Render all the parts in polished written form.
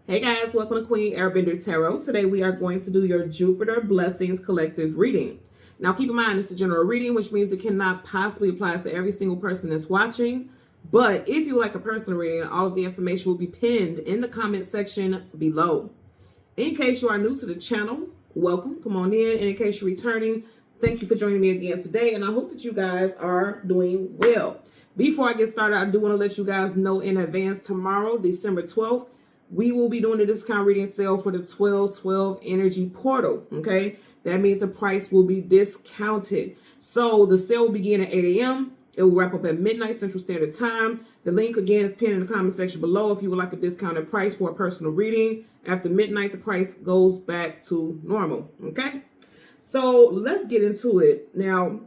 Hey guys, welcome to Queen Airbender Tarot. Today we are going to do your Jupiter Blessings Collective reading. Now keep in mind it's a general reading, which means it cannot possibly apply to every single person that's watching. But if you would like a personal reading, all of the information will be pinned in the comment section below. In case you are new to the channel, welcome, come on in. And in case you're returning, thank you for joining me again today. And I hope that you guys are doing well. Before I get started, I do want to let you guys know in advance tomorrow, December 12th, we will be doing a discount reading sale for the 12/12 energy portal. Okay, that means the price will be discounted. So the sale will begin at 8 a.m. It will wrap up at midnight Central Standard Time. The link again is pinned in the comment section below if you would like a discounted price for a personal reading. After midnight, the price goes back to normal. Okay, so let's get into it. Now,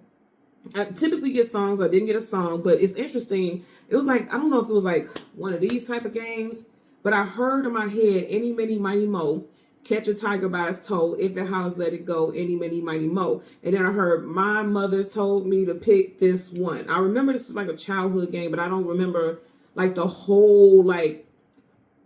I typically get songs. I didn't get a song, but it's interesting. It was like, I don't know if it was like one of these type of games, but I heard in my head, any, many, mighty, mo, catch a tiger by its toe. If it hollers, let it go. Any, many, mighty, mo. And then I heard, my mother told me to pick this one. I remember this was like a childhood game, but I don't remember like the whole, like,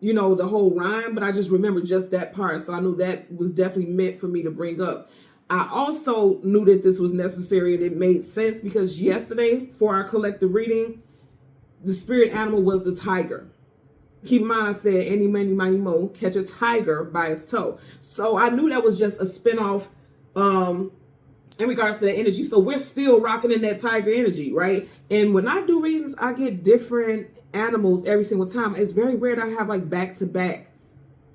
you know, the whole rhyme, but I just remember just that part. So I knew that was definitely meant for me to bring up. I also knew that this was necessary and it made sense because yesterday for our collective reading, the spirit animal was the tiger. Keep in mind, I said, any, many, mighty, mo, catch a tiger by its toe. So I knew that was just a spinoff in regards to that energy. So we're still rocking in that tiger energy, right? And when I do readings, I get different animals every single time. It's very rare that I have like back to back,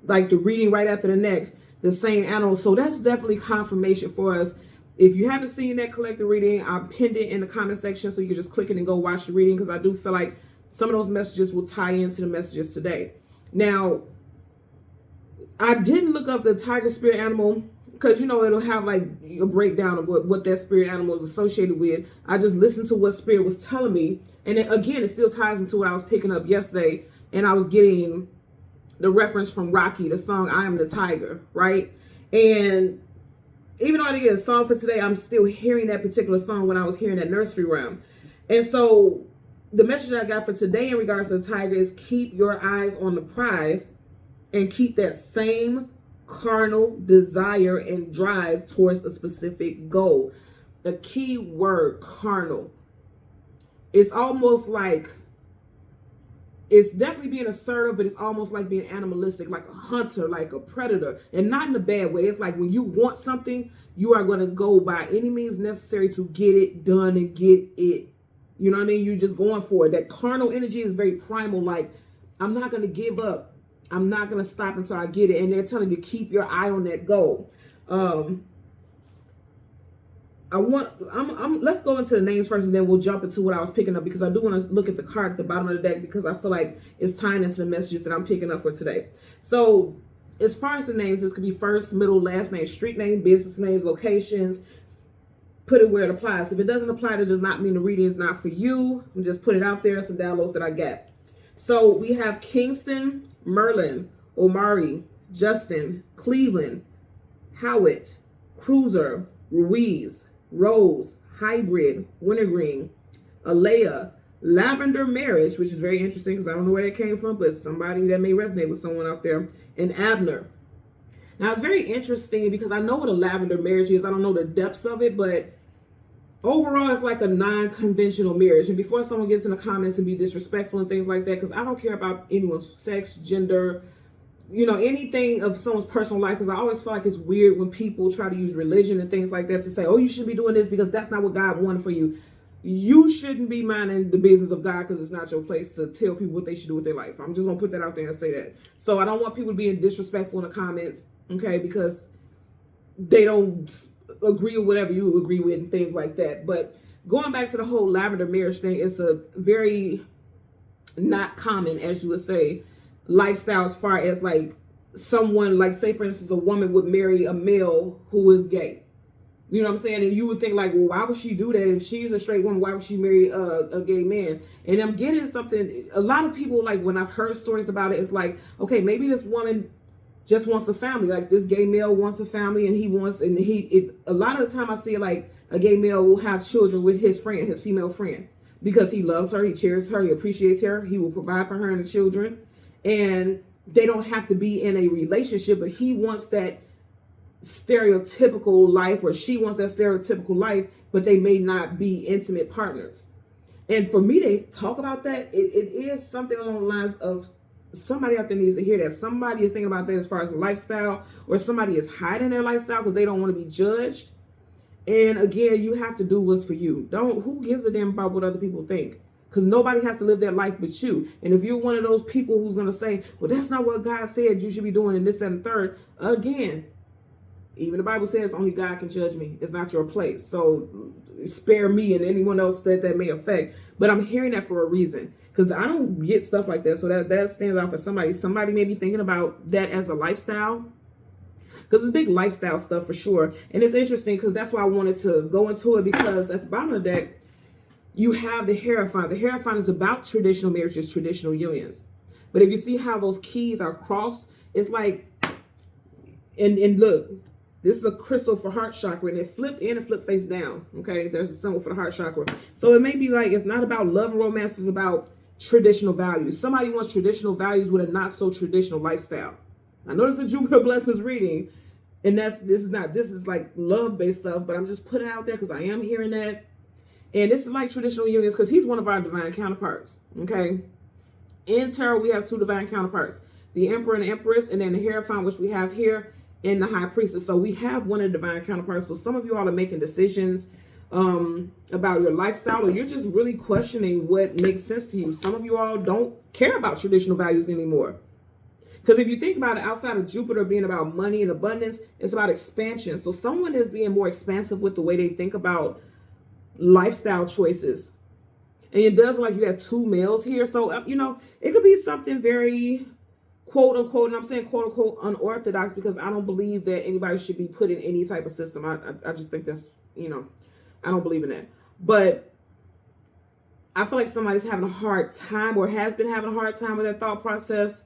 like the reading right after the next, the same animal. So that's definitely confirmation for us. If you haven't seen that collective reading, I pinned it in the comment section so you can just click it and go watch the reading because I do feel like some of those messages will tie into the messages today. Now, I didn't look up the tiger spirit animal because, you know, it'll have like a breakdown of what that spirit animal is associated with. I just listened to what spirit was telling me. And then, again, it still ties into what I was picking up yesterday. And I was getting the reference from Rocky, the song I Am the Tiger, right? And even though I didn't get a song for today, I'm still hearing that particular song when I was hearing that nursery rhyme. And so the message that I got for today in regards to the tiger is keep your eyes on the prize and keep that same carnal desire and drive towards a specific goal. The key word, carnal. It's almost like, it's definitely being assertive, but it's almost like being animalistic, like a hunter, like a predator, and not in a bad way. It's like when you want something, you are going to go by any means necessary to get it done and get it. You know what I mean? You're just going for it. That carnal energy is very primal. Like, I'm not going to give up. I'm not going to stop until I get it. And they're telling you to keep your eye on that goal. Let's go into the names first, and then we'll jump into what I was picking up because I do want to look at the card at the bottom of the deck because I feel like it's tying into the messages that I'm picking up for today. So as far as the names, this could be first, middle, last name, street name, business names, locations. Put it where it applies. If it doesn't apply, that does not mean the reading is not for you. I'm just put it out there, some downloads that I get. So we have Kingston, Merlin, Omari, Justin, Cleveland, Howitt, Cruiser, Ruiz, Rose, Hybrid, Wintergreen, Alea, Lavender Marriage, which is very interesting because I don't know where that came from, but somebody that may resonate with someone out there, and Abner. Now, it's very interesting because I know what a lavender marriage is. I don't know the depths of it, but overall, it's like a non-conventional marriage. And before someone gets in the comments and be disrespectful and things like that, because I don't care about anyone's sex, gender, you know, anything of someone's personal life, because I always feel like it's weird when people try to use religion and things like that to say, oh, you should be doing this because that's not what God wanted for you. You shouldn't be minding the business of God because it's not your place to tell people what they should do with their life. I'm just going to put that out there and say that. So I don't want people being disrespectful in the comments, okay, because they don't agree with whatever you agree with and things like that. But going back to the whole lavender marriage thing, it's a very not common, as you would say, lifestyle as far as like someone, like say for instance, a woman would marry a male who is gay. You know what I'm saying? And you would think like, well, why would she do that? If she's a straight woman, why would she marry a gay man? And I'm getting something, a lot of people, like when I've heard stories about it, it's like, okay, maybe this woman just wants a family. Like this gay male wants a family and a lot of the time I see it like a gay male will have children with his friend, his female friend, because he loves her, he cherishes her, he appreciates her, he will provide for her and the children. And they don't have to be in a relationship, but he wants that stereotypical life, or she wants that stereotypical life, but they may not be intimate partners. And for me to talk about that, it is something along the lines of somebody out there needs to hear that. Somebody is thinking about that as far as a lifestyle, or somebody is hiding their lifestyle because they don't want to be judged. And again, you have to do what's for you. Who gives a damn about what other people think? Because nobody has to live their life but you. And if you're one of those people who's going to say, well, that's not what God said you should be doing, and this and the third, again, even the Bible says only God can judge me. It's not your place. So spare me and anyone else that may affect. But I'm hearing that for a reason, because I don't get stuff like that. So that stands out for somebody. Somebody may be thinking about that as a lifestyle, because it's big lifestyle stuff for sure. And it's interesting because that's why I wanted to go into it, because at the bottom of the deck, you have the Hierophant. The Hierophant is about traditional marriages, traditional unions. But if you see how those keys are crossed, it's like, and look, this is a crystal for heart chakra, and it flipped in and flipped face down. Okay, there's a symbol for the heart chakra. So it may be like, it's not about love and romance, it's about traditional values. Somebody wants traditional values with a not so traditional lifestyle. I know this is a Jupiter Blessings reading, and this is like love-based stuff, but I'm just putting it out there because I am hearing that. And this is like traditional unions, because he's one of our divine counterparts. Okay, in tarot we have two divine counterparts, the Emperor and the Empress, and then the Hierophant, which we have here, in the High Priestess. So we have one of the divine counterparts. So some of you all are making decisions about your lifestyle, or you're just really questioning what makes sense to you. Some of you all don't care about traditional values anymore. Because if you think about it, outside of Jupiter being about money and abundance, it's about expansion. So someone is being more expansive with the way they think about lifestyle choices. And it does, like, you got two males here. So, it could be something very quote unquote, and I'm saying quote unquote unorthodox, because I don't believe that anybody should be put in any type of system. I just think that's, I don't believe in that. But I feel like somebody's having a hard time, or has been having a hard time with that thought process,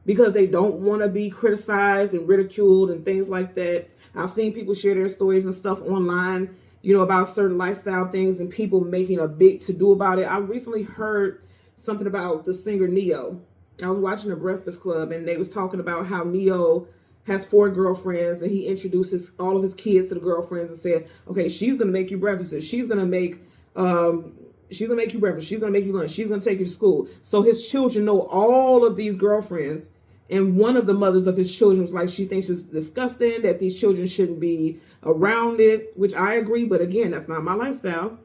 because they don't want to be criticized and ridiculed and things like that. I've seen people share their stories and stuff online, about certain lifestyle things, and people making a big to-do about it. I recently heard something about the singer Neo. I was watching The Breakfast Club, and they was talking about how Neo has 4 girlfriends, and he introduces all of his kids to the girlfriends and said, okay, she's going to make you breakfast. She's going to make you breakfast. She's going to make you lunch. She's going to take you to school. So his children know all of these girlfriends. And one of the mothers of his children was like, she thinks it's disgusting that these children shouldn't be around it, which I agree. But again, that's not my lifestyle.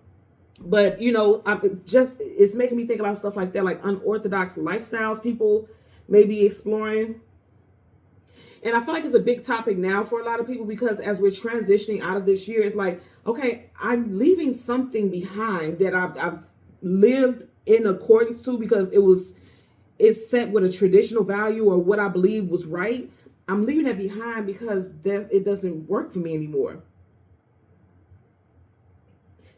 But, it's making me think about stuff like that, like unorthodox lifestyles people may be exploring. And I feel like it's a big topic now for a lot of people, because as we're transitioning out of this year, it's like, okay, I'm leaving something behind that I've lived in accordance to, because it's set with a traditional value, or what I believe was right. I'm leaving that behind because it doesn't work for me anymore.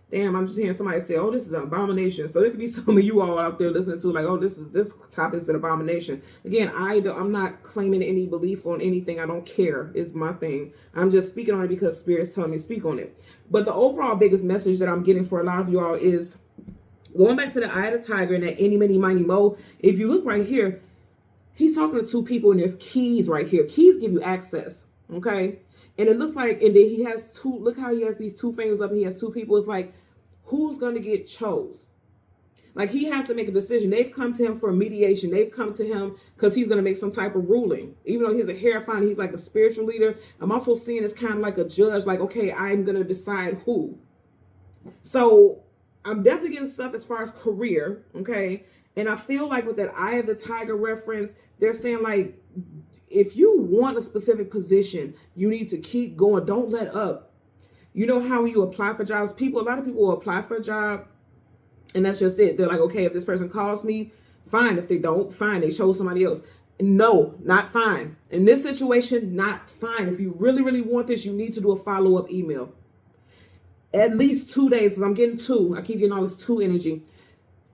Damn, I'm just hearing somebody say, oh, this is an abomination. So there could be some of you all out there listening to like, oh, this topic is an abomination. Again, I'm not claiming any belief on anything. I don't care. It's my thing. I'm just speaking on it because Spirit's telling me to speak on it. But the overall biggest message that I'm getting for a lot of you all is going back to the Eye of the Tiger and that any, many, mighty, mo. If you look right here, he's talking to 2 people, and there's keys right here. Keys give you access. Okay. And it looks like, and then he has 2, look how he has these 2 fingers up, and he has 2 people. It's like, who's going to get chose? Like, he has to make a decision. They've come to him for mediation. They've come to him because he's going to make some type of ruling. Even though he's a Hierophant, he's like a spiritual leader. I'm also seeing it's kind of like a judge, like, okay, I'm going to decide who. So I'm definitely getting stuff as far as career. Okay. And I feel like with that Eye of the Tiger reference, they're saying like, if you want a specific position, you need to keep going. Don't let up. You know how when you apply for jobs, a lot of people will apply for a job, and that's just it. They're like, okay, if this person calls me, fine. If they don't, fine. They chose somebody else. No, not fine. In this situation, not fine. If you really, really want this, you need to do a follow-up email. At least 2 days, because I'm getting 2. I keep getting all this 2 energy.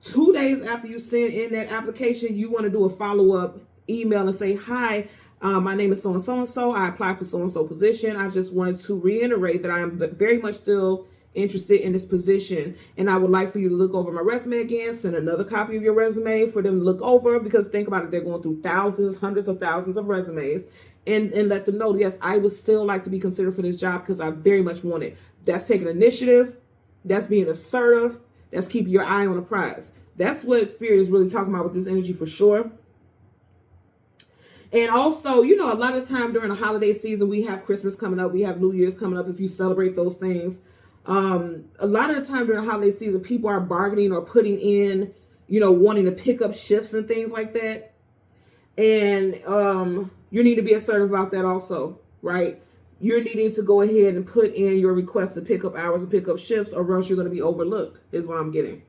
2 days after you send in that application, you want to do a follow-up email and say, hi, my name is so-and-so. I applied for so-and-so position. I just wanted to reiterate that I am very much still interested in this position, and I would like for you to look over my resume again, send another copy of your resume for them to look over, because think about it, they're going through thousands, hundreds of thousands of resumes, and let them know, yes, I would still like to be considered for this job because I very much want it. That's taking initiative, that's being assertive, that's keeping your eye on the prize. That's what Spirit is really talking about with this energy for sure. And also, you know, a lot of time during the holiday season, we have Christmas coming up, we have New Year's coming up, if you celebrate those things. A lot of the time during the holiday season, people are bargaining or putting in, you know, wanting to pick up shifts and things like that. And you need to be assertive about that also, right? You're needing to go ahead and put in your request to pick up hours and pick up shifts, or else you're going to be overlooked, is what I'm getting.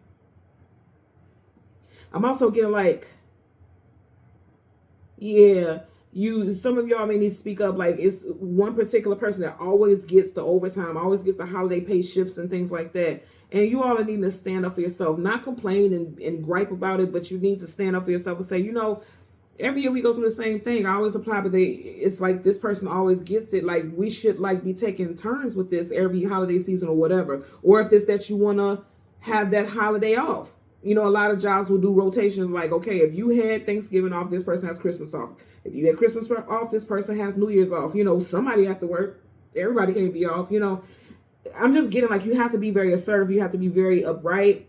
I'm also getting like, yeah, some of y'all may need to speak up. Like, it's one particular person that always gets the overtime, always gets the holiday pay shifts and things like that. And you all are needing to stand up for yourself, not complain and gripe about it, but you need to stand up for yourself and say, you know, every year we go through the same thing. I always apply, but it's like this person always gets it. Like, we should like be taking turns with this every holiday season or whatever. Or if it's that you want to have that holiday off. You know, a lot of jobs will do rotations like, okay, if you had Thanksgiving off, this person has Christmas off. If you had Christmas off, this person has New Year's off. You know, somebody have to work. Everybody can't be off, you know. I'm just getting like, you have to be very assertive. You have to be very upright.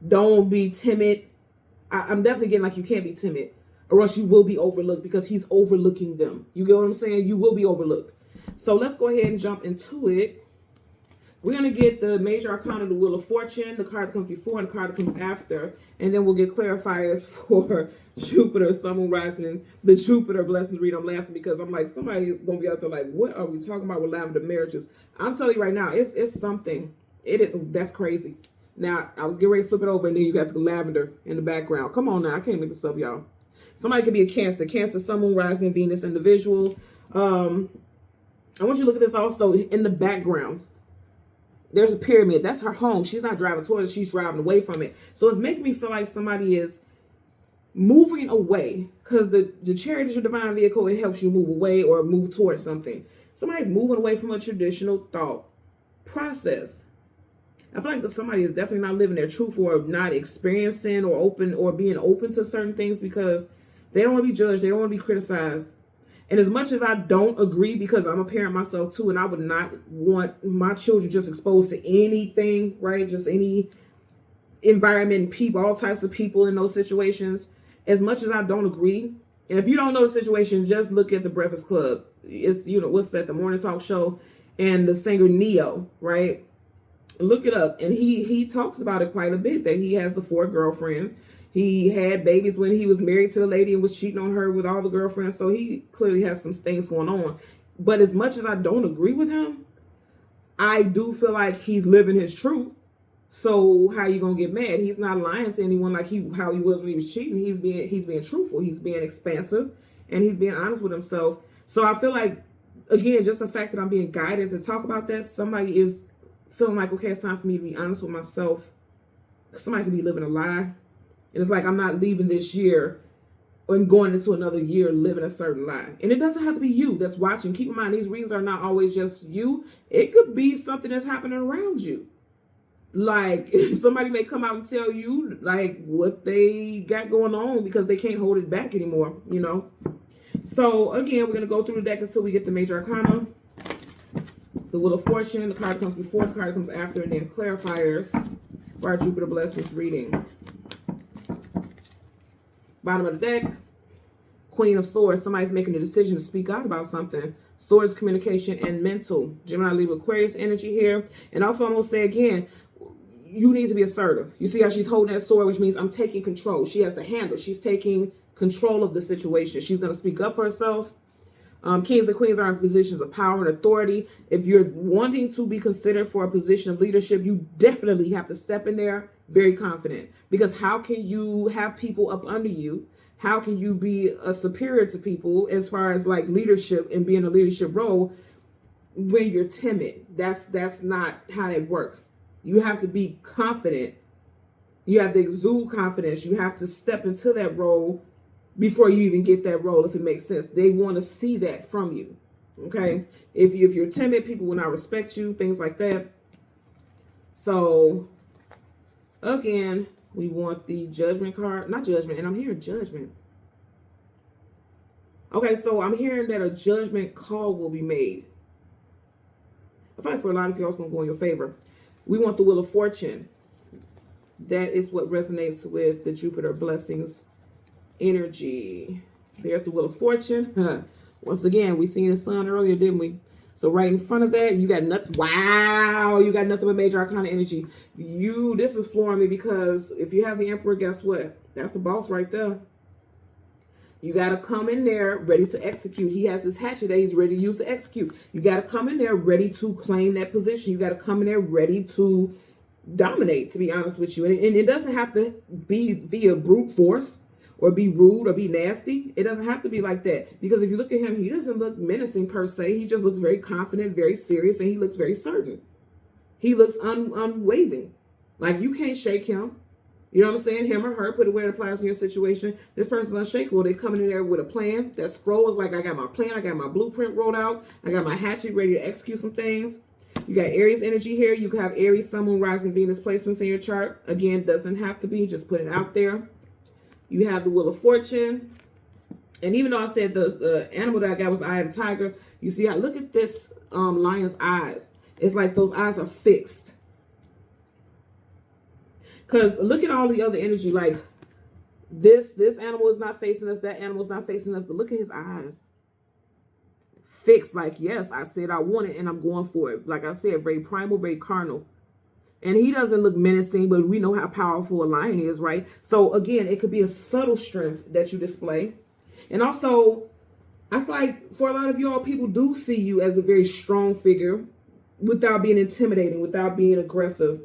Don't be timid. I'm definitely getting like, you can't be timid, or else you will be overlooked, because he's overlooking them. You get what I'm saying? You will be overlooked. So let's go ahead and jump into it. We're going to get the major arcana, the Wheel of Fortune, the card that comes before and the card that comes after. And then we'll get clarifiers for Jupiter, Sun, Moon, Rising, the Jupiter blessings read. I'm laughing because I'm like, somebody is going to be out there like, what are we talking about with lavender marriages? I'm telling you right now, it's something. That's crazy. Now, I was getting ready to flip it over, and then you got the lavender in the background. Come on now. I can't make this up, y'all. Somebody could be a Cancer. Cancer, Sun, Moon, Rising, Venus individual. I want you to look at this also in the background. There's a pyramid. That's her home. She's not driving towards it. She's driving away from it. So it's making me feel like somebody is moving away, because the chariot is your divine vehicle. It helps you move away or move towards something. Somebody's moving away from a traditional thought process. I feel like that somebody is definitely not living their truth, or not experiencing or open or being open to certain things, because they don't want to be judged. They don't want to be criticized. And as much as I don't agree, because I'm a parent myself too, and I would not want my children just exposed to anything, right? Just any environment, people, all types of people in those situations. As much as I don't agree, and if you don't know the situation, just look at the Breakfast Club. It's, you know, what's that, the morning talk show, and the singer Neo, right? Look it up. And he talks about it quite a bit, that he has the 4 girlfriends. He had babies when he was married to the lady and was cheating on her with all the girlfriends. So he clearly has some things going on. But as much as I don't agree with him, I do feel like he's living his truth. So how you gonna get mad? He's not lying to anyone like how he was when he was cheating. He's being truthful. He's being expansive, and he's being honest with himself. So I feel like, again, just the fact that I'm being guided to talk about that, somebody is feeling like, okay, it's time for me to be honest with myself. Somebody could be living a lie. And it's like, I'm not leaving this year and going into another year living a certain lie. And it doesn't have to be you that's watching. Keep in mind, these readings are not always just you. It could be something that's happening around you. Like, somebody may come out and tell you, like, what they got going on, because they can't hold it back anymore, you know. So, again, we're going to go through the deck until we get the major arcana, the Wheel of Fortune, the card that comes before, the card that comes after, and then clarifiers for our Jupiter blessings reading. Bottom of the deck, Queen of Swords. Somebody's making a decision to speak out about something. Swords, communication, and mental. Gemini, Libra, Aquarius energy here. And also, I'm going to say again, you need to be assertive. You see how she's holding that sword, which means I'm taking control. She has to handle. She's taking control of the situation. She's going to speak up for herself. Kings and queens are in positions of power and authority. If you're wanting to be considered for a position of leadership, you definitely have to step in there very confident. Because how can you have people up under you? How can you be a superior to people as far as like leadership and being a leadership role when you're timid? That's not how it works. You have to be confident. You have to exude confidence. You have to step into that role before you even get that role, if it makes sense. They want to see that from you, Okay, if you're timid, people will not respect you, things like that. So again, we want the Judgment card, not Judgment, and I'm hearing Judgment. Okay, so I'm hearing that a judgment call will be made. I feel like for a lot of y'all, it's going to go in your favor. We want the Wheel of Fortune. That is what resonates with the Jupiter blessings energy. There's the Wheel of Fortune. Once again, we seen the sun earlier, didn't we? So right in front of that, you got nothing. Wow, you got nothing but major arcana energy. This is flooring me, because if you have the Emperor, guess what? That's a boss right there. You got to come in there ready to execute. He has this hatchet that he's ready to use to execute. You got to come in there ready to claim that position. You got to come in there ready to dominate, to be honest with you. And it doesn't have to be via brute force or be rude or be nasty. It doesn't have to be like that. Because if you look at him, he doesn't look menacing per se. He just looks very confident, very serious, and he looks very certain. He looks unwavering. Like you can't shake him. You know what I'm saying? Him or her, put it where it applies in your situation. This person's unshakable. They're coming in there with a plan. That scroll is like, I got my plan. I got my blueprint rolled out. I got my hatchet ready to execute some things. You got Aries energy here. You can have Aries, Sun, Moon, Rising, Venus placements in your chart. Again, doesn't have to be. Just put it out there. You have the Wheel of Fortune. And even though I said the animal that I got was Eye of the Tiger, you see, look at this lion's eyes. It's like those eyes are fixed. Because look at all the other energy. Like this animal is not facing us. That animal is not facing us. But look at his eyes. Fixed. Like, yes, I said I want it and I'm going for it. Like I said, very primal, very carnal. And he doesn't look menacing, but we know how powerful a lion is, right? So again, it could be a subtle strength that you display. And also, I feel like for a lot of y'all, people do see you as a very strong figure without being intimidating, without being aggressive.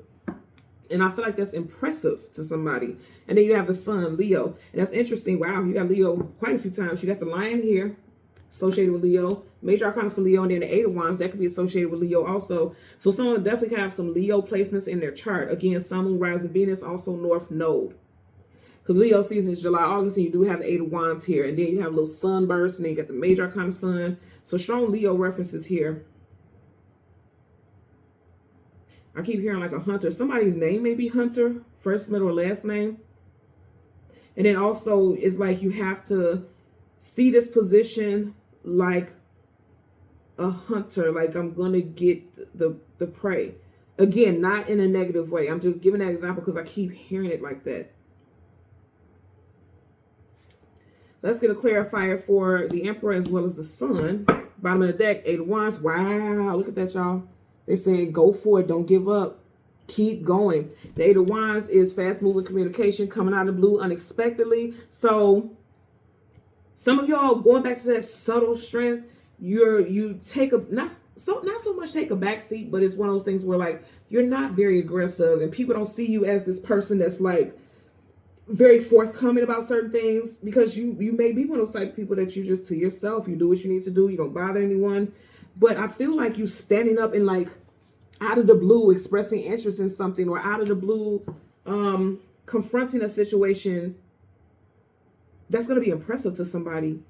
And I feel like that's impressive to somebody. And then you have the Sun, Leo. And that's interesting. Wow, you got Leo quite a few times. You got the Lion here, associated with Leo. Major Arcana for Leo. And then the Eight of Wands, that could be associated with Leo also. So someone definitely have some Leo placements in their chart. Again, Sun, Moon, Rising, Venus, also North Node. Because Leo season is July, August, and you do have the Eight of Wands here. And then you have a little sunburst, and then you got the Major Arcana Sun. So strong Leo references here. I keep hearing like a Hunter. Somebody's name may be Hunter, first, middle, or last name. And then also it's like you have to see this position like a hunter, like I'm going to get the prey. Again, not in a negative way. I'm just giving that example because I keep hearing it like that. Let's get a clarifier for the Emperor as well as the Sun. Bottom of the deck, Eight of Wands. Wow, look at that, y'all. They're saying go for it. Don't give up. Keep going. The Eight of Wands is fast-moving communication coming out of the blue unexpectedly. So some of y'all going back to that subtle strength, you take a not so much take a back seat, but it's one of those things where like you're not very aggressive and people don't see you as this person that's like very forthcoming about certain things, because you may be one of those type of people that you just to yourself, you do what you need to do, you don't bother anyone. But I feel like you standing up and like out of the blue expressing interest in something, or out of the blue confronting a situation that's going to be impressive to somebody.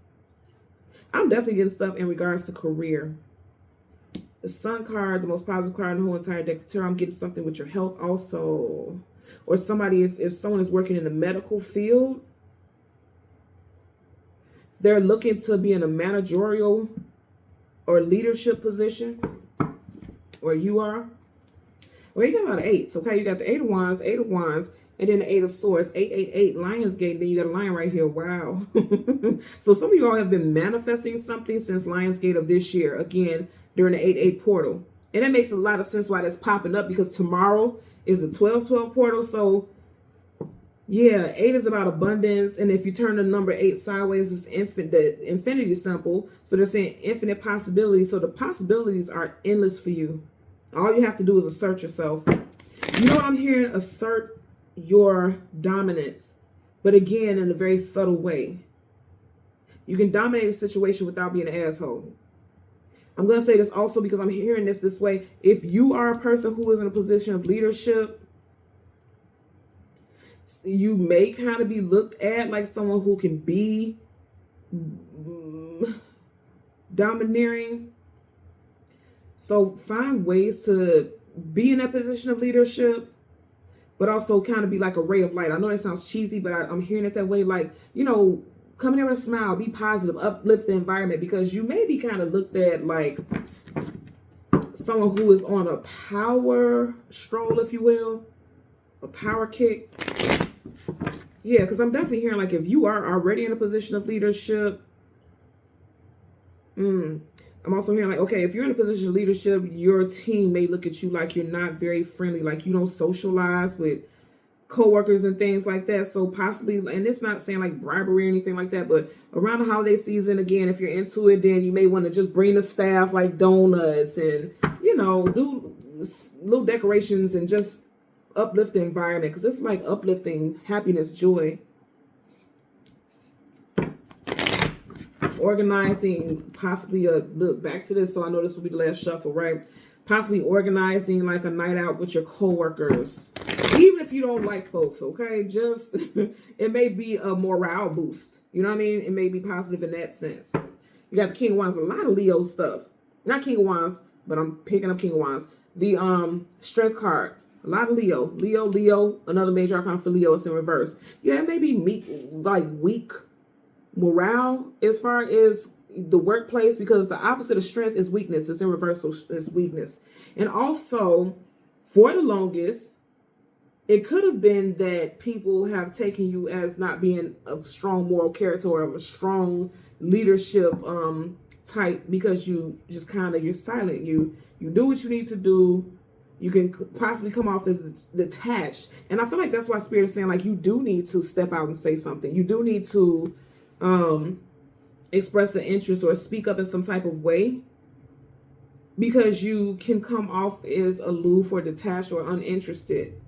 I'm definitely getting stuff in regards to career. The Sun card, the most positive card in the whole entire deck of tarot. I'm getting something with your health also. Or somebody, if someone is working in the medical field, they're looking to be in a managerial or leadership position, or you are. Well, you got a lot of eights, okay? You got the Eight of Wands, and then the Eight of Swords, 888, Lionsgate. Then you got a lion right here. Wow. So some of you all have been manifesting something since Lionsgate of this year, again, during the 88 portal. And that makes a lot of sense why that's popping up, because tomorrow is the 1212 portal. So yeah, 8 is about abundance. And if you turn the number 8 sideways, it's the infinity symbol. So they're saying infinite possibilities. So the possibilities are endless for you. All you have to do is assert yourself. You know what I'm hearing? Assert your dominance. But again, in a very subtle way. You can dominate a situation without being an asshole. I'm going to say this also because I'm hearing this way. If you are a person who is in a position of leadership, you may kind of be looked at like someone who can be domineering, So find ways to be in that position of leadership, but also kind of be like a ray of light. I know that sounds cheesy, but I'm hearing it that way. Like, come in there and smile, be positive, uplift the environment, because you may be kind of looked at like someone who is on a power stroll, if you will, a power kick. Yeah, because I'm definitely hearing like if you are already in a position of leadership, I'm also hearing like, okay, if you're in a position of leadership, your team may look at you like you're not very friendly, like you don't socialize with coworkers and things like that. So possibly, and it's not saying like bribery or anything like that, but around the holiday season, again, if you're into it, then you may want to just bring the staff like donuts and, do little decorations and just uplift the environment, because it's like uplifting happiness, joy. Organizing, possibly look back to this, so I know this will be the last shuffle, right? Possibly organizing like a night out with your coworkers, even if you don't like folks, okay? Just it may be a morale boost, you know what I mean? It may be positive in that sense. You got the King of Wands, a lot of Leo stuff. Not King of Wands, but I'm picking up King of Wands. The Strength card, a lot of Leo, another major arcana for Leo is in reverse. Yeah, it may be weak morale as far as the workplace, because the opposite of strength is weakness. It's in reverse, so it's weakness. And also, for the longest, it could have been that people have taken you as not being of strong moral character or of a strong leadership type, because you just you're silent. You do what you need to do. You can possibly come off as detached. And I feel like that's why Spirit is saying like you do need to step out and say something. You do need to express an interest or speak up in some type of way, because you can come off as aloof or detached or uninterested.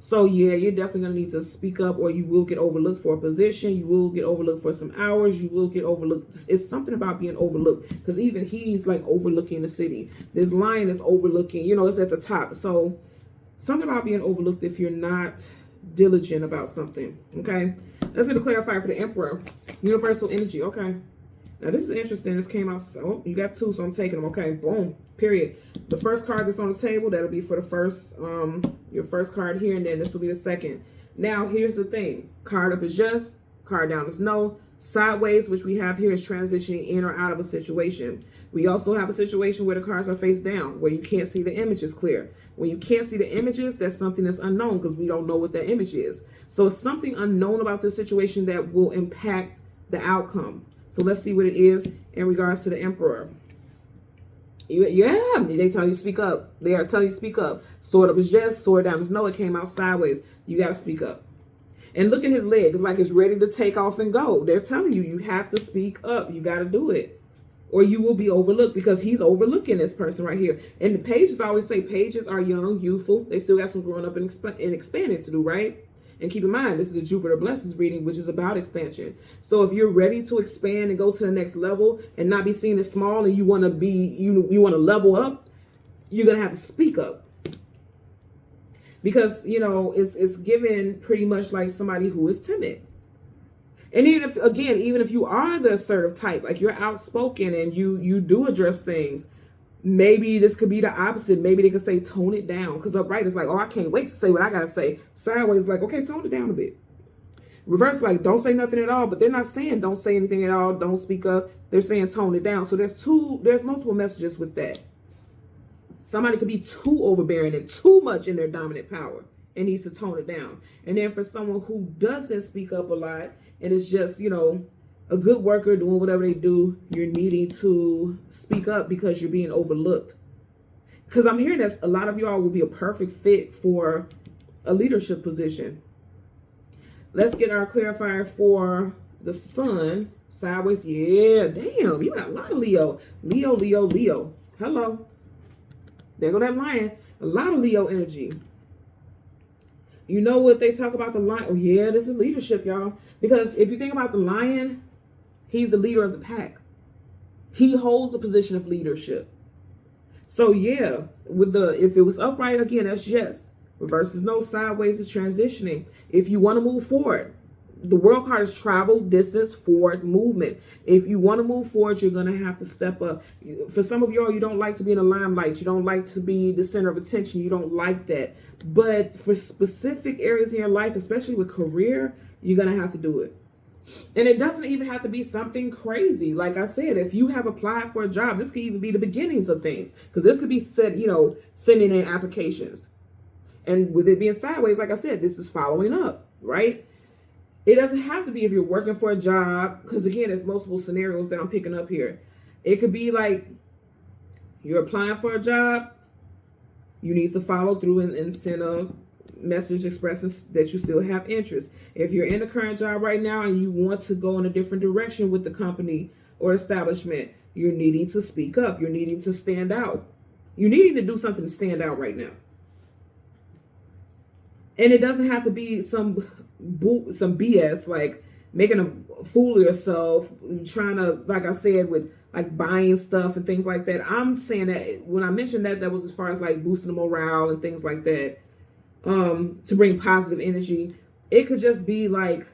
So yeah, you're definitely going to need to speak up, or you will get overlooked for a position. You will get overlooked for some hours. You will get overlooked. It's something about being overlooked, because even he's like overlooking the city. This lion is overlooking, it's at the top. So something about being overlooked if you're not diligent about something. Okay, let's get a clarifier for the Emperor. Universal energy. Okay, now this is interesting. This came out. So you got two, so I'm taking them. Okay, boom. Period. The first card that's on the table, that'll be for the first, your first card here, and then this will be the second. Now, here's the thing. Card up is yes, card down is no. Sideways, which we have here, is transitioning in or out of a situation. We also have a situation where the cards are face down, where you can't see the images clear. When you can't see the images, that's something that's unknown, because we don't know what that image is. So it's something unknown about the situation that will impact the outcome. So let's see what it is in regards to the Emperor. Yeah, they tell you speak up. They are telling you speak up. Sword up is yes, sword down is no. It came out sideways. You got to speak up. And look at his leg. It's like it's ready to take off and go. They're telling you, you have to speak up. You got to do it, or you will be overlooked, because he's overlooking this person right here. And the pages, I always say, pages are young, youthful. They still got some growing up and expanding to do, right? And keep in mind, this is the Jupiter Blessings reading, which is about expansion. So if you're ready to expand and go to the next level and not be seen as small, and you want to be, you want to level up, you're going to have to speak up. Because, it's given pretty much like somebody who is timid. And even if you are the assertive type, like you're outspoken and you do address things, maybe this could be the opposite. Maybe they could say, tone it down. Because upright is like, oh, I can't wait to say what I got to say. Sideways like, okay, tone it down a bit. Reverse like, don't say nothing at all. But they're not saying don't say anything at all. Don't speak up. They're saying tone it down. So there's multiple messages with that. Somebody could be too overbearing and too much in their dominant power and needs to tone it down. And then for someone who doesn't speak up a lot and is just, a good worker doing whatever they do, you're needing to speak up because you're being overlooked. Because I'm hearing that a lot of y'all will be a perfect fit for a leadership position. Let's get our clarifier for the Sun. Sideways. Yeah, damn. You got a lot of Leo. Leo. Hello. There go that lion. A lot of Leo energy. You know what they talk about the lion? Oh, yeah, this is leadership, y'all. Because if you think about the lion, he's the leader of the pack. He holds a position of leadership. So yeah, if it was upright, again, that's yes. Reverse is no. Sideways is transitioning. If you want to move forward, The world card is travel, distance, forward, movement. If you want to move forward, you're going to have to step up. For some of y'all, you don't like to be in the limelight. You don't like to be the center of attention. You don't like that. But for specific areas in your life, especially with career, you're going to have to do it. And it doesn't even have to be something crazy. Like I said, if you have applied for a job, this could even be the beginnings of things. Because this could be sending in applications. And with it being sideways, like I said, this is following up, right? It doesn't have to be if you're working for a job, because again, there's multiple scenarios that I'm picking up here. It could be like you're applying for a job, you need to follow through and send a message expressing that you still have interest. If you're in a current job right now and you want to go in a different direction with the company or establishment, you're needing to speak up. You're needing to stand out. You're needing to do something to stand out right now. And it doesn't have to be some BS, like making a fool of yourself, trying to, like I said, with like buying stuff and things like that. I'm saying that when I mentioned that, that was as far as like boosting the morale and things like that, to bring positive energy. It could just be like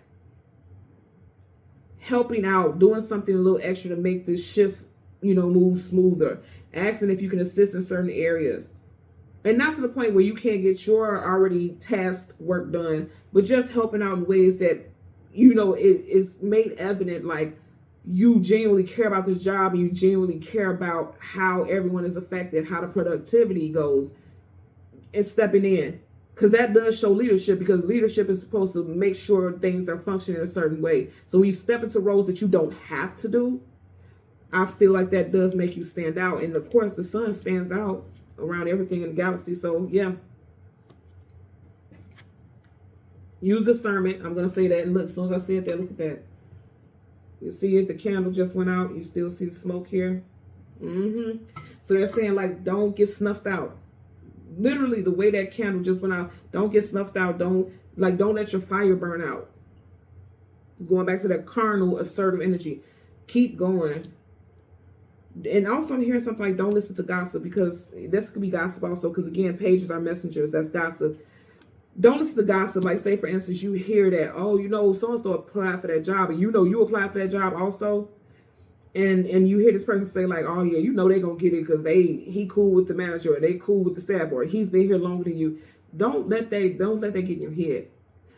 helping out, doing something a little extra to make this shift, move smoother, asking if you can assist in certain areas. And not to the point where you can't get your already tasked work done, but just helping out in ways that, it is made evident, like you genuinely care about this job and you genuinely care about how everyone is affected, how the productivity goes, and stepping in. Because that does show leadership, because leadership is supposed to make sure things are functioning a certain way. So when you step into roles that you don't have to do, I feel like that does make you stand out. And of course, the sun stands out around everything in the galaxy. So yeah, use discernment. I'm going to say that. And look, as soon as I said that, look at that. You see it, the candle just went out. You still see the smoke here. So they're saying, like, don't get snuffed out. Literally, the way that candle just went out, don't get snuffed out. Don't let your fire burn out. Going back to that carnal, assertive energy. Keep going. And also I'm hearing something like, don't listen to gossip, because this could be gossip also, because again, pages are messengers. That's gossip. Don't listen to gossip. Like, say for instance, you hear that, oh, so-and-so applied for that job, and you applied for that job also. And you hear this person say like, oh yeah, they're going to get it because he cool with the manager, or they cool with the staff, or he's been here longer than you. Don't let that get in your head.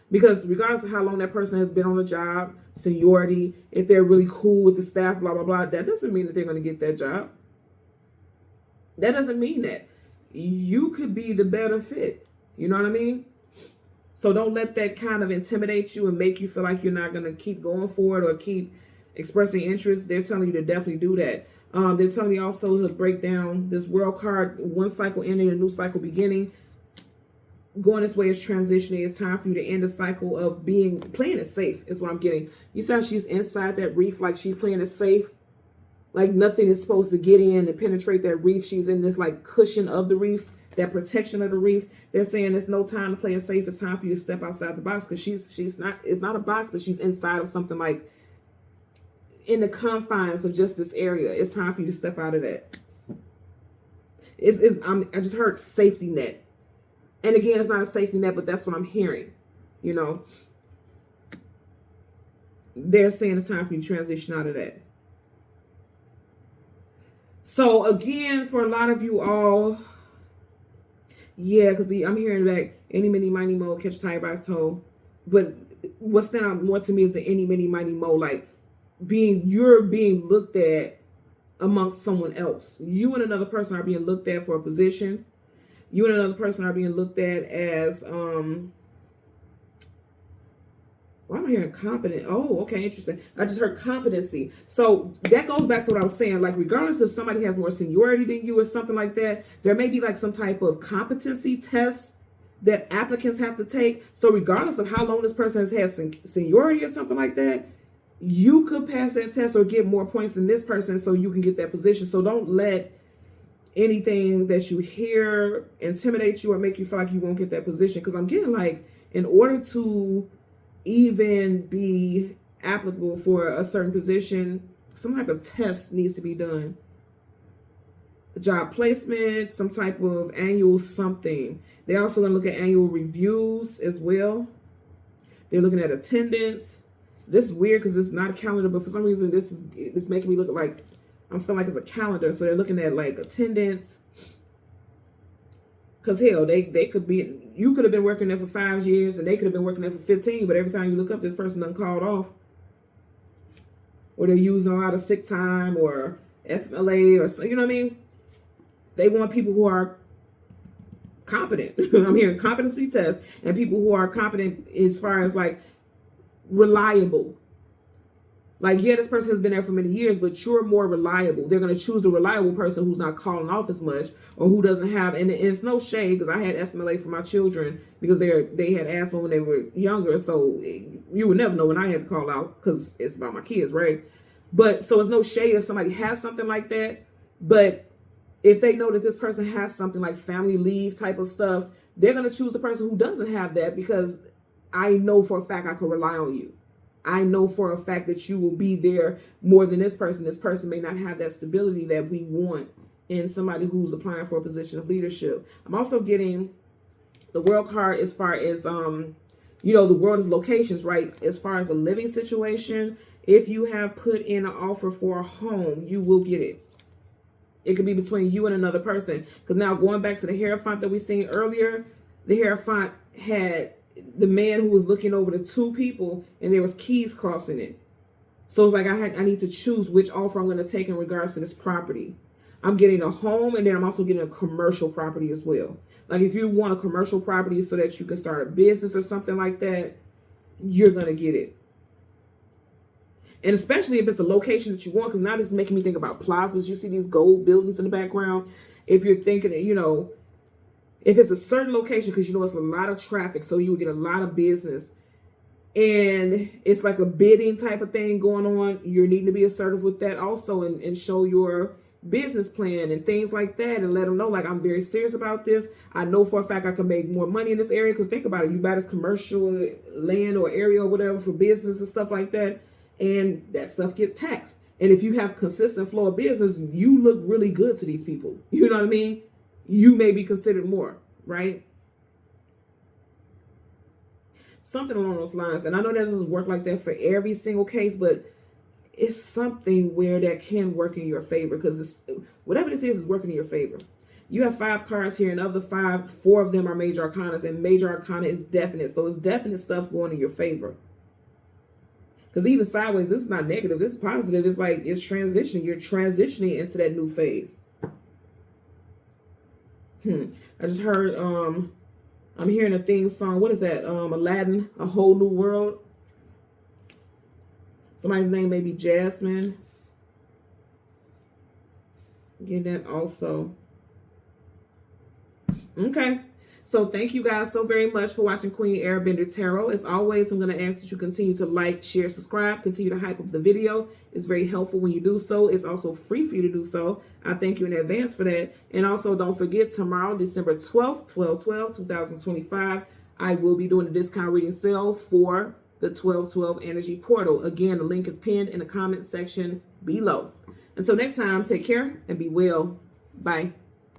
Because regardless of how long that person has been on the job, seniority, if they're really cool with the staff, blah, blah, blah, that doesn't mean that they're going to get that job. That doesn't mean that. You could be the better fit. You know what I mean? So don't let that kind of intimidate you and make you feel like you're not going to keep going for it or keep expressing interest. They're telling you to definitely do that. They're telling you also to break down this world card, one cycle ending, a new cycle beginning. Going this way is transitioning. It's time for you to end the cycle of playing it safe is what I'm getting. You saw she's inside that reef, like she's playing it safe. Like nothing is supposed to get in and penetrate that reef. She's in this like cushion of the reef, that protection of the reef. They're saying it's no time to play it safe. It's time for you to step outside the box, because it's not a box, but she's inside of something, like in the confines of just this area. It's time for you to step out of that. I just heard safety net. And again, it's not a safety net, but that's what I'm hearing. They're saying it's time for you to transition out of that. So again, for a lot of you all, yeah, because I'm hearing back, any, mini, mighty, mo, catch a tiger by its toe. But what's standing out more to me is the any, mini, mighty, mo, like you're being looked at amongst someone else. You and another person are being looked at for a position. You and another person are being looked at as, why am I hearing competent? Oh, okay, interesting. I just heard competency. So that goes back to what I was saying. Like, regardless if somebody has more seniority than you or something like that, there may be like some type of competency test that applicants have to take. So regardless of how long this person has had seniority or something like that, you could pass that test or get more points than this person so you can get that position. So don't let anything that you hear intimidate you or make you feel like you won't get that position. Because I'm getting like, in order to even be applicable for a certain position, some type of test needs to be done. A job placement, some type of annual something. They're also going to look at annual reviews as well. They're looking at attendance. This is weird because it's not a calendar, but for some reason this making me look like I'm feeling like it's a calendar. So they're looking at like attendance. Because hell, they could be, you could have been working there for 5 years and they could have been working there for 15, but every time you look up, this person done called off. Or they're using a lot of sick time or FMLA or, you know what I mean? They want people who are competent. I'm hearing competency tests and people who are competent as far as like reliable. Like, yeah, this person has been there for many years, but you're more reliable. They're going to choose the reliable person who's not calling off as much or who doesn't have, and it's no shade because I had FMLA for my children because they had asthma when they were younger. So you would never know when I had to call out because it's about my kids, right? But so it's no shade if somebody has something like that. But if they know that this person has something like family leave type of stuff, they're going to choose the person who doesn't have that because I know for a fact I can rely on you. I know for a fact that you will be there more than this person. This person may not have that stability that we want in somebody who's applying for a position of leadership. I'm also getting the world card as far as, the world is locations, right? As far as a living situation, if you have put in an offer for a home, you will get it. It could be between you and another person. Because now going back to the Hierophant that we seen earlier, the Hierophant had the man who was looking over the two people and there was keys crossing it. So it's like I need to choose which offer I'm going to take in regards to this property. I'm getting a home and then I'm also getting a commercial property as well. Like if you want a commercial property so that you can start a business or something like that, you're going to get it. And especially if it's a location that you want, because now this is making me think about plazas. You see these gold buildings in the background. If you're thinking that, if it's a certain location, because it's a lot of traffic, so you would get a lot of business. And it's like a bidding type of thing going on. You're needing to be assertive with that also and show your business plan and things like that and let them know, like, I'm very serious about this. I know for a fact I can make more money in this area because think about it. You buy this commercial land or area or whatever for business and stuff like that, and that stuff gets taxed. And if you have consistent flow of business, you look really good to these people. You know what I mean? You may be considered more, right? Something along those lines. And I know that doesn't work like that for every single case, but it's something where that can work in your favor because whatever this is working in your favor. You have 5 cards here, and of the 5, 4 of them are major arcana, and major arcana is definite. So it's definite stuff going in your favor. Because even sideways, this is not negative. This is positive. It's like it's transition. You're transitioning into that new phase. I just heard, I'm hearing a theme song. What is that? Aladdin, A Whole New World. Somebody's name may be Jasmine. Get that also. Okay. So thank you guys so very much for watching Queen Airbender Tarot. As always, I'm going to ask that you continue to like, share, subscribe, continue to hype up the video. It's very helpful when you do so. It's also free for you to do so. I thank you in advance for that. And also don't forget, tomorrow, December 12th, 12/12/2025, I will be doing a discount reading sale for the 12/12 Energy Portal. Again, the link is pinned in the comment section below. Until next time, take care and be well. Bye.